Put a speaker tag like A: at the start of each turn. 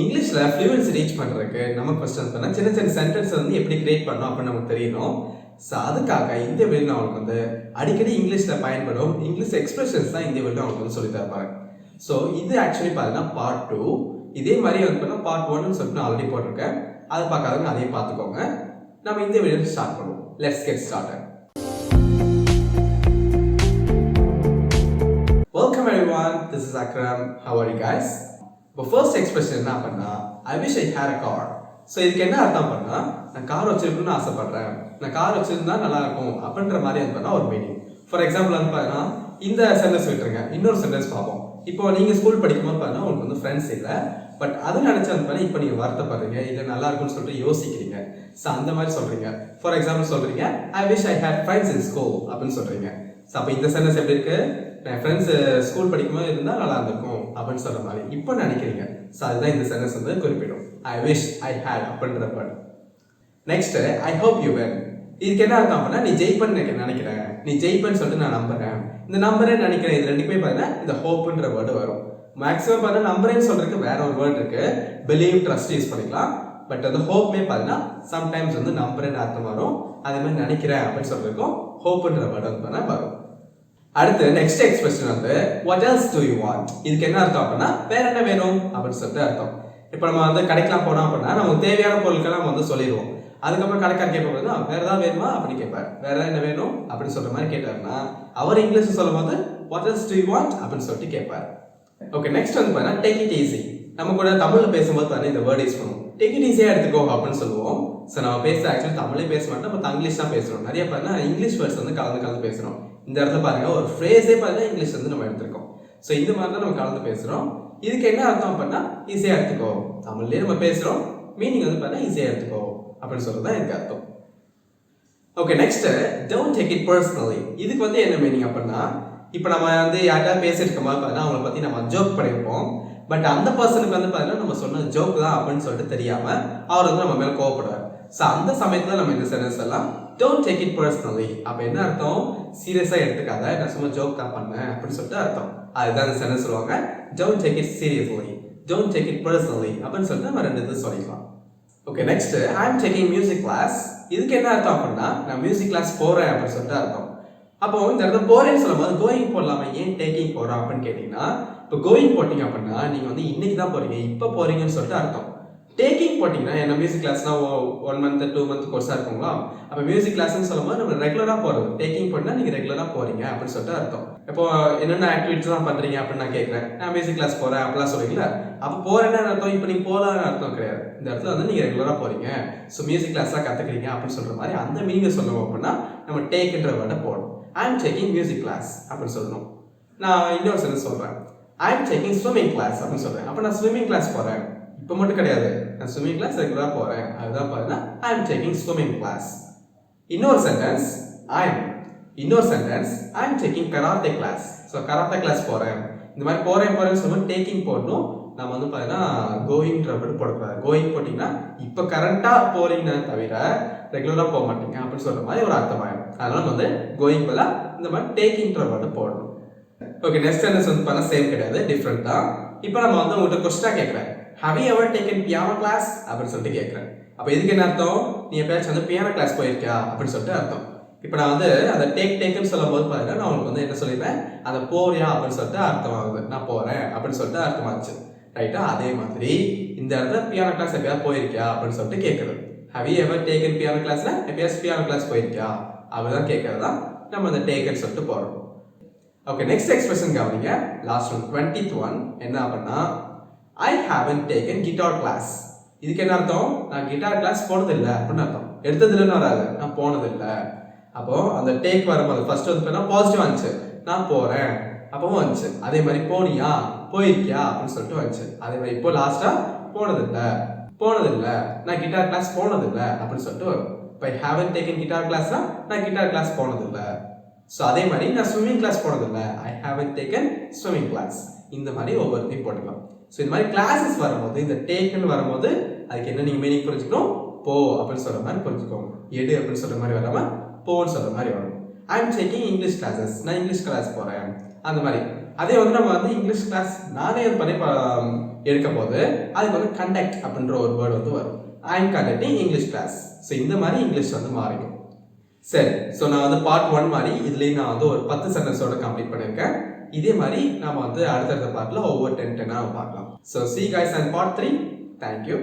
A: இங்கிலீஷ்ல fluency reach பண்றதுக்கு நம்ம ஃபர்ஸ்ட் வந்து சின்ன சின்ன சென்டென்ஸ் வந்து எப்படி கிரியேட் பண்ணணும் அப்படின்னு நமக்கு தெரியணும். ஸோ அதுக்காக இந்த வீடியோ அவங்களுக்கு வந்து அடிக்கடி இங்கிலீஷ்ல பயன்படும் இங்கிலீஷ் எக்ஸ்பிரஷன்ஸ் தான் இந்த வீடியோ அவங்களுக்கு வந்து சொல்லி தரப்பாங்க. ஸோ இது ஆக்சுவலி பார்த்தீங்கன்னா பார்ட் 2. இதே மாதிரி வந்து பார்த்தீங்கன்னா பார்ட் 1 சொல்லிட்டு நான் ஆல்ரெடி போட்டிருக்கேன். அதை பார்க்காதவங்க அதையும் பார்த்துக்கோங்க. நம்ம இந்த வீடியோ ஸ்டார்ட் பண்ணுவோம். Let's get started. Welcome everyone. This is Akram. How are you guys? இப்போ ஃபர்ஸ்ட் எக்ஸ்பிரஷன் என்ன பண்ணா, I wish I had a car. So இதுக்கு என்ன அர்த்தம் பண்ணா, நான் கார் வச்சிருக்கணும்னு ஆசைப்படுறேன், நான் கார் வச்சிருந்தா நல்லா இருக்கும் அப்படின்ற மாதிரி வந்து பண்ணா ஒரு மீனிங். ஃபார் எக்ஸாம்பிள் வந்து பார்த்தீங்கன்னா இந்த சென்டென்ஸ் விட்டுருங்க, இன்னொரு சென்டென்ஸ் பார்ப்போம். இப்போ நீங்கள் ஸ்கூல் படிக்கும்போது பார்த்தீங்கன்னா உங்களுக்கு வந்து ஃப்ரெண்ட்ஸ் இல்லை, பட் அதை நினச்சி வந்து பார்த்தீங்கன்னா இப்போ நீங்கள் வருத்தப்படுறீங்க, இல்லை நல்லா இருக்குன்னு சொல்லிட்டு யோசிக்கிறீங்க. ஸோ அந்த மாதிரி சொல்கிறீங்க. ஃபார் எக்ஸாம்பிள் சொல்கிறீங்க, I wish I had friends in school அப்படின்னு சொல்கிறீங்க. ஸோ அப்போ இந்த சென்டென்ஸ் எப்படி இருக்கு, என் ஃப்ரெண்ட்ஸ் ஸ்கூல் படிக்கும்போது இருந்தால் நல்லா இருந்திருக்கும் அப்படின்னு சொல்கிற மாதிரி இப்போ நினைக்கிறீங்க. ஸோ அதுதான் இந்த சென்டென்ஸ் வந்து குறிப்பிடும். ஐ விஷ் ஐ ஹேட் அப்படின்ற word. Next I hope you when. இதுக்கு என்ன அர்த்தம் அப்படின்னா, நீ ஜெயிப்பன்னு நினைக்கிறேன், நீ ஜெயிப்பன்னு சொல்லிட்டு நான் நம்புறேன், இந்த நம்பரே நினைக்கிறேன். இது ரெண்டுக்குமே பார்த்தீங்கன்னா இந்த ஹோப்ன்ற வேர்டு வரும். மேக்ஸிமம் பார்த்தீங்கன்னா நம்பரேன்னு சொல்றதுக்கு வேற ஒரு வேர்டு இருக்கு, பிலீவ், ட்ரஸ்ட் யூஸ் பண்ணிக்கலாம். பட் அந்த ஹோப்மே பார்த்தீங்கன்னா சம்டைம்ஸ் வந்து நம்புறேன்னு அர்த்தம் வரும். அதே மாதிரி நினைக்கிறேன் அப்படின்னு சொல்றதுக்கும் ஹோப்ன்ற வேர்டு வந்து பார்த்தா வரும். அடுத்து நெக்ஸ்ட் எக்ஸ்பிரஷன் வந்து what else to you want. இதுக்கு என்ன அர்த்தம் அப்படின்னா வேற என்ன வேணும் அப்படின்னு சொல்லிட்டு அர்த்தம். இப்போ நம்ம வந்து கடைக்கெல்லாம் போனோம் அப்படின்னா நமக்கு தேவையான பொருட்கள் நம்ம வந்து சொல்லிடுவோம். அதுக்கப்புறம் கடைக்கார கேட்போம், வேற ஏதாவது வேணுமா அப்படின்னு கேட்பார். வேற என்ன வேணும் அப்படின்னு சொல்ற மாதிரி கேட்டாருன்னா அவர் இங்கிலீஷ் சொல்லும் போது what else to you want அப்படின்னு சொல்லிட்டு கேட்பார். ஓகே, நெக்ஸ்ட் வந்து பார்த்தீங்கன்னா டேக் இட் ஈஸி. நம்ம கூட தமிழ்ல பேசும்போது பார்த்தீங்கன்னா இந்த வேர்ட் யூஸ் பண்ணுவோம், டேக் இட் ஈஸியா எடுத்துக்கோ அப்படின்னு சொல்லுவோம். ஸோ நம்ம பேச ஆக்சுவலி தமிழே பேச மாட்டோம், நம்ம இங்கிலீஷ் தான் பேசுறோம். நிறைய பார்த்தீங்கன்னா இங்கிலீஷ் வேர்ட்ஸ் வந்து கலந்து பேசுறோம். இந்த இடத்துல பாருங்க ஒரு ஃப்ரேஸே பார்த்தீங்கன்னா இங்கிலீஷ் வந்து நம்ம எடுத்திருக்கோம். ஸோ இந்த மாதிரி தான் நம்ம கலந்து பேசுறோம். இதுக்கு என்ன அர்த்தம் அப்படின்னா ஈஸியா எடுத்துக்கோ, தமிழ்லயே நம்ம பேசுறோம், மீனிங் வந்து பார்த்தீங்கன்னா ஈஸியா எடுத்துக்கோ அப்படின்னு சொல்றது தான் எனக்கு அர்த்தம். Okay, next don't take it personally. இதுக்கு வந்து என்ன மீனிங் அப்படின்னா, இப்போ நம்ம வந்து யார்கிட்ட பேசிட்டு இருக்கோமா பார்த்தீங்கன்னா அவங்கள பத்தி நம்ம ஜோக் பண்ணியிருப்போம். பட் அந்த பர்சனுக்கு வந்து பார்த்தீங்கன்னா நம்ம சொன்ன ஜோக் தான் அப்படின்னு சொல்லிட்டு தெரியாம அவர் வந்து நம்ம மேல கோவப்படுவார். ஸோ அந்த சமயத்துல நம்ம இந்த சென்டென்ஸ் எல்லாம் டோன்ட் டேக் இட் பர்சனலி. அப்போ என்ன அர்த்தம், சீரியஸா எடுத்துக்காத, நான் சும்மா ஜோக் தான் பண்ணேன் அப்படின்னு சொல்லிட்டு அர்த்தம். அதுதான் இந்த சென்டென்ஸ் சொல்லுவாங்க, don't take it seriously, don't take it personally அப்படின்னு சொல்லிட்டு நம்ம ரெண்டு இது சொல்லிக்கலாம். Okay, next I am taking music class. இதுக்கு என்ன அர்த்தம் அப்படின்னா நான் மியூசிக் கிளாஸ் போறேன் அப்படின்னு சொல்லிட்டு அர்த்தம். அப்போ இந்த இடத்துல போறேன்னு சொல்லும் போது கோயிங் போடலாமா, ஏன் டேக்கிங் போறோம் அப்படின்னு கேட்டீங்கன்னா, இப்போ கோயிங் போட்டீங்க அப்படின்னா நீங்க வந்து இன்னைக்கு தான் போறீங்க, இப்போ போறீங்கன்னு சொல்லிட்டு அர்த்தம். டேக்கிங் போட்டீங்கன்னா என்ன, மியூசிக் கிளாஸ்னா 1 month 2 month கோர்ஸா இருக்குங்களா, அப்போ மியூசிக் கிளாஸ்ன்னு சொல்லும் போது நம்ம ரெகுலரா போறது. டேக்கிங் போட்டீங்கன்னா நீங்க ரெகுலரா போறீங்க அப்படின்னு சொல்லிட்டு அர்த்தம். இப்போ என்னென்ன ஆக்டிவிட்டிஸ் தான் பண்றீங்க அப்படின்னு நான் கேட்கறேன், நான் மியூசிக் கிளாஸ் போறேன் அப்படிலாம் சொல்றீங்களா, அப்போ போறேன்னு அர்த்தம். இப்போ நீங்க போலான்னு அர்த்தம் கிடையாது. இந்த இடத்துல வந்து நீங்க ரெகுலரா போறீங்க, ஸோ மியூசிக் கிளாஸா கத்துக்கிறீங்க அப்படின்னு சொல்ற மாதிரி அந்த மீனிங்கை சொல்லணும் அப்படின்னா நம்ம டேக்ன்ற வேர்டை போடணும். ஐ அம் டேக்கிங் மியூசிக் கிளாஸ் அப்படின்னு சொல்லணும். நான் இன்னொரு சென்டென்ஸ் சொல்றேன், ஐ அம் டேக்கிங் ஸ்விம்மிங் கிளாஸ் அப்படின்னு சொல்றேன். அப்போ நான் ஸ்விம்மிங் கிளாஸ் போறேன், இப்போ மட்டும் கிடையாது, நான் ஸ்விம்மிங் கிளாஸ் ரெகுலரா போறேன். அதுதான் பாருங்க, I am taking swimming class. இன்னொரு sentence I am taking karate class. So karate class போறேன். இந்த மாதிரி போறேன்னு சொல்லும்போது டேக்கிங் போடணும். நம்ம வந்து பார்த்தீங்கன்னா கோயிங்ன்ற வேர்டு போடக்கூடாது. கோயிங் போட்டிங்கன்னா இப்போ கரண்டா போறீங்கன்னா தவிர ரெகுலராக போக மாட்டீங்க அப்படின்னு சொல்ற மாதிரி ஒரு அர்த்தமாயிடும். அதனால நம்ம வந்து கோயிங் பதிலா இந்த மாதிரி டேக்கிங்ன்ற வேர்டு போடணும். ஓகே, நெக்ஸ்ட் சென்டென்ஸ் வந்து பார்த்தா சேம் கிடையாது, டிஃப்ரெண்ட் தான். இப்போ நம்ம வந்து உங்கள்கிட்ட கொஸ்டினா கேட்குறேன், have you ever taken piano class அப்படின்னு சொல்லிட்டு கேட்குறேன். அப்போ இதுக்கு என்ன அர்த்தம், நீ எப்பயாச்சும் வந்து பியானோ கிளாஸ் போயிருக்கியா அப்படின்னு சொல்லிட்டு அர்த்தம். இப்போ நான் வந்து அந்த டேக்குன்னு சொல்லும் போது பார்த்தீங்கன்னா நான் உங்களுக்கு வந்து என்ன சொல்லிடுறேன், அந்த போறியா அப்படின்னு சொல்லிட்டு அர்த்தம் ஆகுது, நான் போறேன் அப்படின்னு சொல்லிட்டு அர்த்தமாச்சு. ரைட்டா, அதே மாதிரி இந்த இடத்துல பியானோ கிளாஸ் எப்பயாவது போயிருக்கியா அப்படின்னு சொல்லிட்டு கேட்குறது. Have you ever taken piano கிளாஸ்னா எப்பயாச்சும் பியானோ கிளாஸ் போயிருக்கியா அப்படிதான் கேட்கறதா நம்ம அந்த டேக்குன்னு சொல்லிட்டு போறோம். ஓகே, நெக்ஸ்ட் எக்ஸ்பிரஷன் கவனிங்க, லாஸ்ட் ஒன் 20th one என்ன அப்படின்னா I haven't taken guitar class. இதுக்கு என்ன அர்த்தம், நான் கிட்டார் கிளாஸ் போனதில்லை அப்படின்னு அர்த்தம். எடுத்ததில்லைன்னு வராது, நான் போனதில்லை. அப்போ அந்த டேக் வரும்போது ஃபர்ஸ்ட் வந்து பாசிட்டிவ் வந்துச்சு, நான் போறேன் அப்பவும் வந்துச்சு. அதே மாதிரி போனியா, போயிருக்கியா அப்படின்னு சொல்லிட்டு வந்துச்சு. அதே மாதிரி இப்போ லாஸ்டா போனதில்லை, நான் கிட்டார் கிளாஸ் போனதில்லை அப்படின்னு சொல்லிட்டு வரும். இப்போ ஐ ஹேவன்ட் டேக்கன் கிட்டார் கிளாஸ்னா நான் கிட்டார் கிளாஸ் போனதில்லை. ஸோ அதே மாதிரி நான் ஸ்விம்மிங் கிளாஸ் போனதில்லை, I haven't taken swimming class. இந்த மாதிரி ஒவ்வொருத்தையும் போட்டுக்கலாம். ஸோ இந்த மாதிரி கிளாஸஸ் வரும்போது இந்த டேக்குன்னு வரும்போது அதுக்கு என்ன நீங்கள் மீனிங் புரிஞ்சுக்கணும், போ அப்படின்னு சொல்ற மாதிரி புரிஞ்சுக்கோங்க. எடு அப்படின்னு சொல்ற மாதிரி வராமல் போன்னு சொல்ற மாதிரி வரும். I am taking English classes, நான் இங்கிலீஷ் கிளாஸ் போறேன். அந்த மாதிரி அதே வந்து நம்ம வந்து இங்கிலீஷ் கிளாஸ் நானே இது பண்ணி எடுக்க போது அதுக்கு வந்து கண்டக்ட் அப்படின்ற ஒரு வேர்டு வந்து வரும். I am conducting English class. So இந்த மாதிரி இங்கிலீஷ் வந்து மாறிடும். சரி, ஸோ நான் வந்து பார்ட் 1 மாதிரி இதுலேயும் நான் வந்து ஒரு 10 சென்டென்ஸோட கம்ப்ளீட் பண்ணியிருக்கேன். இதே மாதிரி நாம வந்து அடுத்தடுத்த பார்ட்டில் ஒவ்வொரு 10 10 பார்க்கலாம். So see you guys on part 3. Thank you.